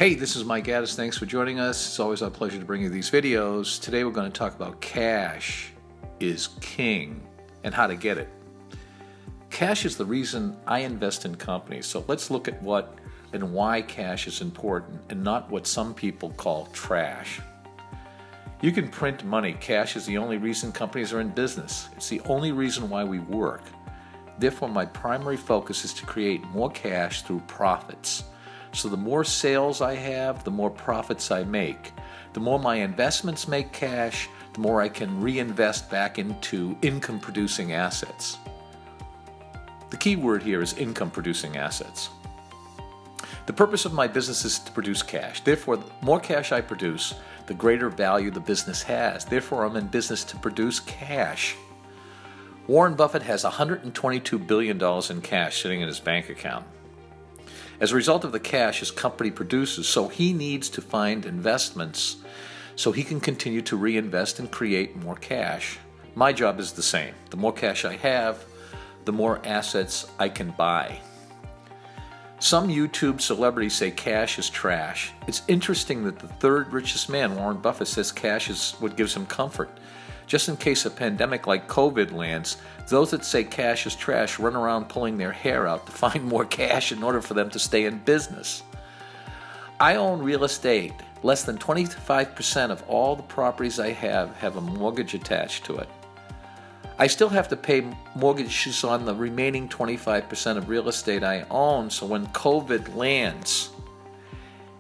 Hey, this is Mike Addis. Thanks for joining us. It's always our pleasure to bring you these videos. Today we're going to talk about cash is king and how to get it. Cash is the reason I invest in companies. So let's look at what and why cash is important and not what some people call trash. You can print money. Cash is the only reason companies are in business. It's the only reason why we work. Therefore, my primary focus is to create more cash through profits. So the more sales I have, the more profits I make. The more my investments make cash, the more I can reinvest back into income-producing assets. The key word here is income-producing assets. The purpose of my business is to produce cash. Therefore, the more cash I produce, the greater value the business has. Therefore, I'm in business to produce cash. Warren Buffett has $122 billion in cash sitting in his bank account. As a result of the cash his company produces, so he needs to find investments so he can continue to reinvest and create more cash. My job is the same. The more cash I have, the more assets I can buy. Some YouTube celebrities say cash is trash. It's interesting that the third richest man, Warren Buffett, says cash is what gives him comfort. Just in case a pandemic like COVID lands, those that say cash is trash run around pulling their hair out to find more cash in order for them to stay in business. I own real estate. Less than 25% of all the properties I have a mortgage attached to it. I still have to pay mortgages on the remaining 25% of real estate I own, so when COVID lands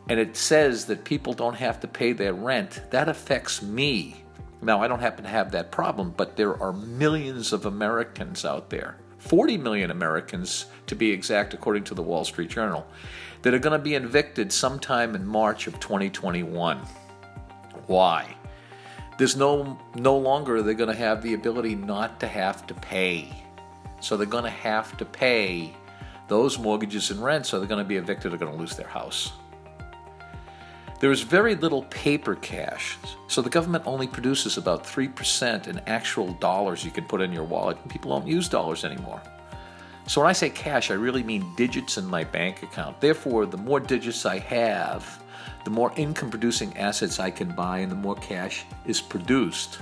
and it says that people don't have to pay their rent, that affects me. Now, I don't happen to have that problem, but there are millions of Americans out there, 40 million Americans to be exact, according to the Wall Street Journal, that are going to be evicted sometime in March of 2021. Why? There's no longer they're going to have the ability not to have to pay. So they're going to have to pay those mortgages and rent, so they're going to be evicted, they're going to lose their house. There is very little paper cash, so the government only produces about 3% in actual dollars you can put in your wallet, and people don't use dollars anymore. So when I say cash, I really mean digits in my bank account. Therefore, the more digits I have, the more income-producing assets I can buy, and the more cash is produced.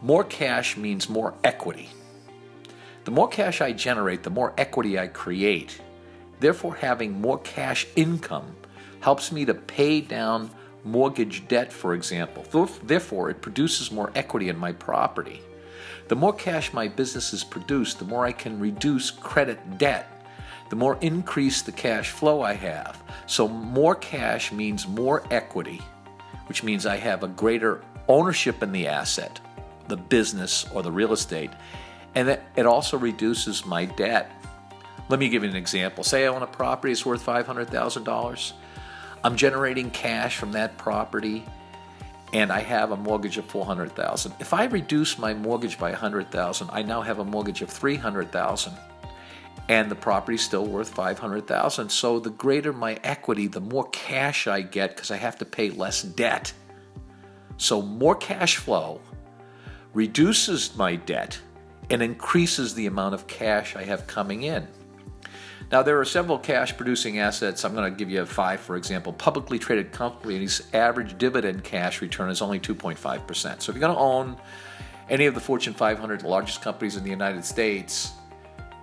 More cash means more equity. The more cash I generate, the more equity I create. Therefore, having more cash income helps me to pay down mortgage debt, for example. Therefore, it produces more equity in my property. The more cash my business is produced, the more I can reduce credit debt, the more increase the cash flow I have. So more cash means more equity, which means I have a greater ownership in the asset, the business or the real estate, and that it also reduces my debt. Let me give you an example. Say I own a property that's worth $500,000. I'm generating cash from that property, and I have a mortgage of $400,000. If I reduce my mortgage by $100,000, I now have a mortgage of $300,000, and the property's still worth $500,000. So the greater my equity, the more cash I get because I have to pay less debt. So more cash flow reduces my debt and increases the amount of cash I have coming in. Now, there are several cash-producing assets. I'm going to give you 5, for example. Publicly traded companies' average dividend cash return is only 2.5%. So if you're going to own any of the Fortune 500 largest companies in the United States,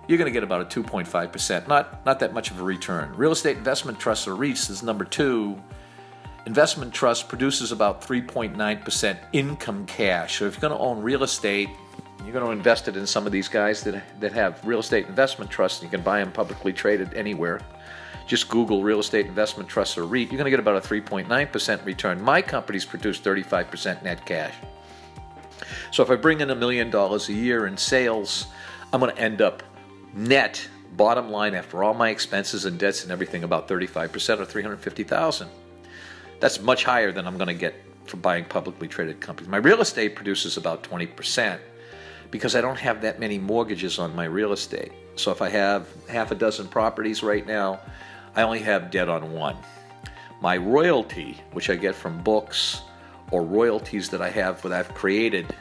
you're going to get about a 2.5%. Not that much of a return. Real estate investment trusts, or REITs, is number 2. Investment trust produces about 3.9% income cash. So if you're going to own real estate, you're going to invest it in some of these guys that have real estate investment trusts. You can buy them publicly traded anywhere. Just Google real estate investment trusts or REIT. You're going to get about a 3.9% return. My companies produce 35% net cash. So if I bring in $1 million a year in sales, I'm going to end up net, bottom line, after all my expenses and debts and everything, about 35% or $350,000. That's much higher than I'm going to get for buying publicly traded companies. My real estate produces about 20%. Because I don't have that many mortgages on my real estate. So if I have half a dozen properties right now, I only have debt on 1. My royalty, which I get from books or royalties that I have that I've created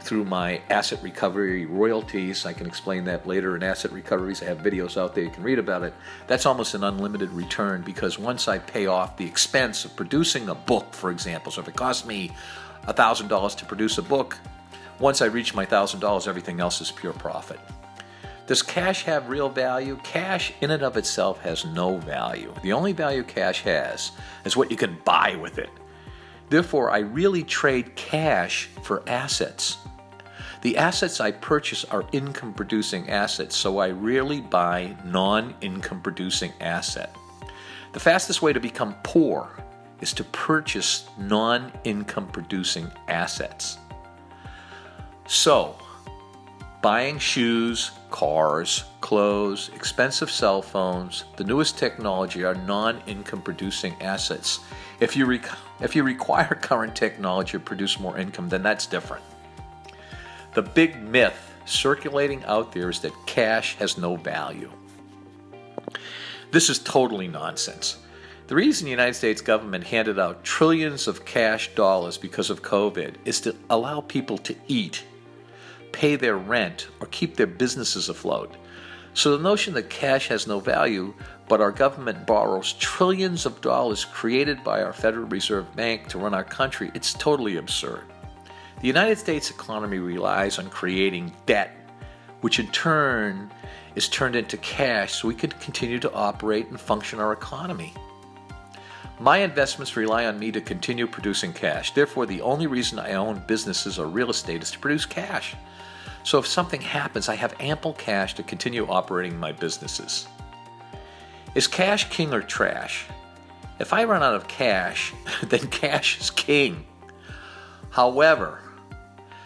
through my asset recovery royalties. I can explain that later in asset recoveries. I have videos out there, you can read about it. That's almost an unlimited return, because once I pay off the expense of producing a book, for example, so if it costs me $1,000 to produce a book, once I reach my $1,000, everything else is pure profit. Does cash have real value? Cash in and of itself has no value. The only value cash has is what you can buy with it. Therefore, I really trade cash for assets. The assets I purchase are income-producing assets, so I rarely buy non-income producing asset. The fastest way to become poor is to purchase non-income producing assets. So, buying shoes, cars, clothes, expensive cell phones, the newest technology are non-income producing assets. If you require current technology to produce more income, then that's different. The big myth circulating out there is that cash has no value. This is totally nonsense. The reason the United States government handed out trillions of cash dollars because of COVID is to allow people to eat, pay their rent, or keep their businesses afloat. So the notion that cash has no value, but our government borrows trillions of dollars created by our Federal Reserve Bank to run our country, it's totally absurd. The United States economy relies on creating debt, which in turn is turned into cash so we can continue to operate and function our economy. My investments rely on me to continue producing cash. Therefore, the only reason I own businesses or real estate is to produce cash. So if something happens, I have ample cash to continue operating my businesses. Is cash king or trash? If I run out of cash, then cash is king. However,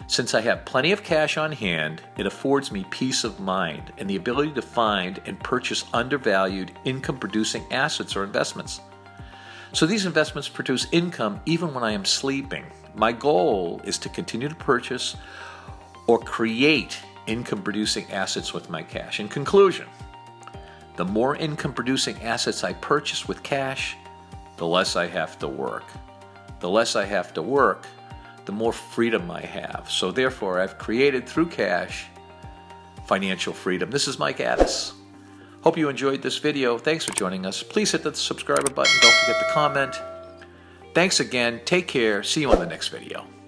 since I have plenty of cash on hand, it affords me peace of mind and the ability to find and purchase undervalued income-producing assets or investments. So these investments produce income even when I am sleeping. My goal is to continue to purchase or create income-producing assets with my cash. In conclusion, the more income-producing assets I purchase with cash, the less I have to work. The less I have to work, the more freedom I have. So therefore, I've created through cash financial freedom. This is Mike Addis. Hope you enjoyed this video. Thanks for joining us. Please hit the subscribe button. Don't forget to comment. Thanks again. Take care. See you on the next video.